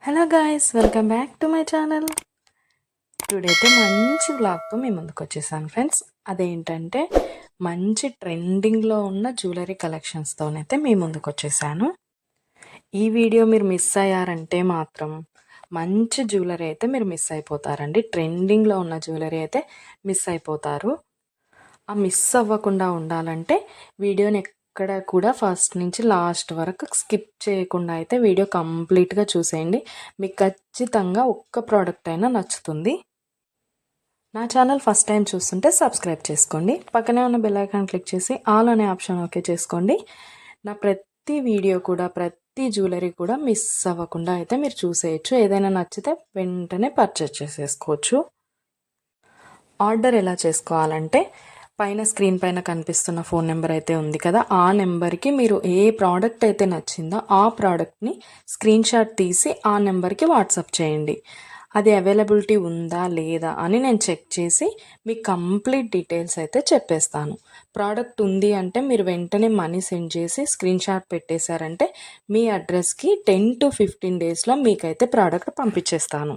Hello guys, welcome back to my channel. Today అయితే మంచి బ్లాగ్తో మీ ముందుకు వచ్చేసాను ఫ్రెండ్స్. అదేంటంటే మంచి ట్రెండింగ్లో ఉన్న జ్యువెలరీ కలెక్షన్స్తోనైతే మీ ముందుకు వచ్చేసాను. ఈ వీడియో మీరు మిస్ అయ్యారంటే మాత్రం మంచి జ్యువెలరీ అయితే మీరు మిస్ అయిపోతారండి. ట్రెండింగ్లో ఉన్న జ్యువెలరీ అయితే మిస్ అయిపోతారు. ఆ మిస్ అవ్వకుండా ఉండాలంటే వీడియోని ఎక్కడ కూడా ఫస్ట్ నుంచి లాస్ట్ వరకు స్కిప్ చేయకుండా అయితే వీడియో కంప్లీట్గా చూసేయండి. మీకు ఖచ్చితంగా ఒక్క ప్రోడక్ట్ అయినా నచ్చుతుంది. నా ఛానల్ ఫస్ట్ టైం చూస్తుంటే సబ్స్క్రైబ్ చేసుకోండి. పక్కనే ఉన్న బెల్ ఐకాన్ క్లిక్ చేసి ఆల్ అనే ఆప్షన్ ఓకే చేసుకోండి. నా ప్రతి వీడియో కూడా ప్రతి జ్యువెలరీ కూడా మిస్ అవ్వకుండా అయితే మీరు చూసేయచ్చు. ఏదైనా నచ్చితే వెంటనే పర్చేస్ చేసేసుకోవచ్చు. ఆర్డర్ ఎలా చేసుకోవాలంటే పైన స్క్రీన్ పైన కనిపిస్తున్న ఫోన్ నెంబర్ అయితే ఉంది కదా, ఆ నెంబర్కి మీరు ఏ ప్రోడక్ట్ అయితే నచ్చిందో ఆ ప్రోడక్ట్ని స్క్రీన్ షాట్ తీసి ఆ నెంబర్కి వాట్సాప్ చేయండి. అది అవైలబిలిటీ ఉందా లేదా అని నేను చెక్ చేసి మీకు కంప్లీట్ డీటెయిల్స్ అయితే చెప్పేస్తాను. ప్రోడక్ట్ ఉంది అంటే మీరు వెంటనే మనీ సెండ్ చేసి స్క్రీన్ షాట్ పెట్టేశారంటే మీ అడ్రస్కి 10 to 15 డేస్లో మీకైతే ప్రోడక్ట్ పంపించేస్తాను.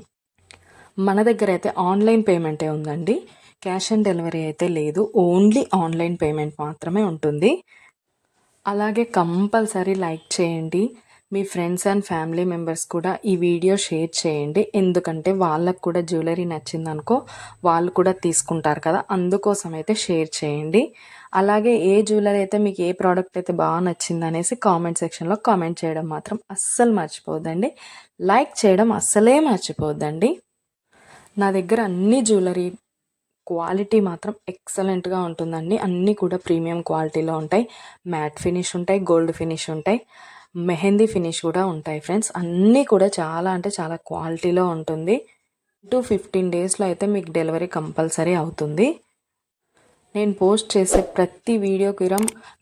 మన దగ్గర అయితే ఆన్లైన్ పేమెంటే ఉందండి. క్యాష్ ఆన్ డెలివరీ అయితే లేదు. ఓన్లీ ఆన్లైన్ పేమెంట్ మాత్రమే ఉంటుంది. అలాగే కంపల్సరీ లైక్ చేయండి. మీ ఫ్రెండ్స్ అండ్ ఫ్యామిలీ మెంబర్స్ కూడా ఈ వీడియో షేర్ చేయండి. ఎందుకంటే వాళ్ళకు కూడా జ్యువెలరీ నచ్చిందనుకో వాళ్ళు కూడా తీసుకుంటారు కదా, అందుకోసం అయితే షేర్ చేయండి. అలాగే ఏ జ్యువెలరీ అయితే మీకు ఏ ప్రోడక్ట్ అయితే బాగా నచ్చింది అనేసి కామెంట్ సెక్షన్లో కామెంట్ చేయడం మాత్రం అస్సలు మర్చిపోద్దండి. లైక్ చేయడం అస్సలే మర్చిపోద్దండి. నా దగ్గర అన్ని జ్యువెలరీ క్వాలిటీ మాత్రం ఎక్సలెంట్గా ఉంటుందండి. అన్నీ కూడా ప్రీమియం క్వాలిటీలో ఉంటాయి. మ్యాట్ ఫినిష్ ఉంటాయి, గోల్డ్ ఫినిష్ ఉంటాయి, మెహందీ ఫినిష్ కూడా ఉంటాయి ఫ్రెండ్స్. అన్నీ కూడా చాలా అంటే చాలా క్వాలిటీలో ఉంటుంది. 15 డేస్లో అయితే మీకు డెలివరీ కంపల్సరీ అవుతుంది. నేను పోస్ట్ చేసే ప్రతి వీడియోకి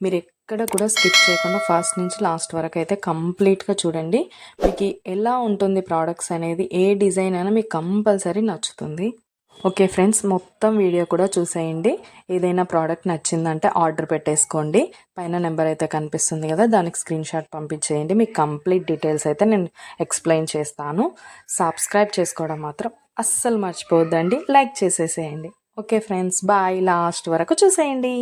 మీరు ఎక్కడ కూడా స్కిప్ చేయకుండా ఫస్ట్ నుంచి లాస్ట్ వరకు అయితే కంప్లీట్గా చూడండి. మీకు ఎలా ఉంటుంది ప్రోడక్ట్స్ అనేది, ఏ డిజైన్ అయినా మీకు కంపల్సరీ నచ్చుతుంది. ఓకే ఫ్రెండ్స్, మొత్తం వీడియో కూడా చూసేయండి. ఏదైనా ప్రోడక్ట్ నచ్చిందంటే ఆర్డర్ పెట్టేసుకోండి. పైన నెంబర్ అయితే కనిపిస్తుంది కదా, దానికి స్క్రీన్ షాట్ పంపించేయండి. మీకు కంప్లీట్ డీటెయిల్స్ అయితే నేను ఎక్స్ప్లెయిన్ చేస్తాను. సబ్స్క్రైబ్ చేసుకోవడం మాత్రం అస్సలు మర్చిపోవద్దండి. లైక్ చేసేసేయండి. Okay friends, bye. లాస్ట్ వరకు చూసేయండి.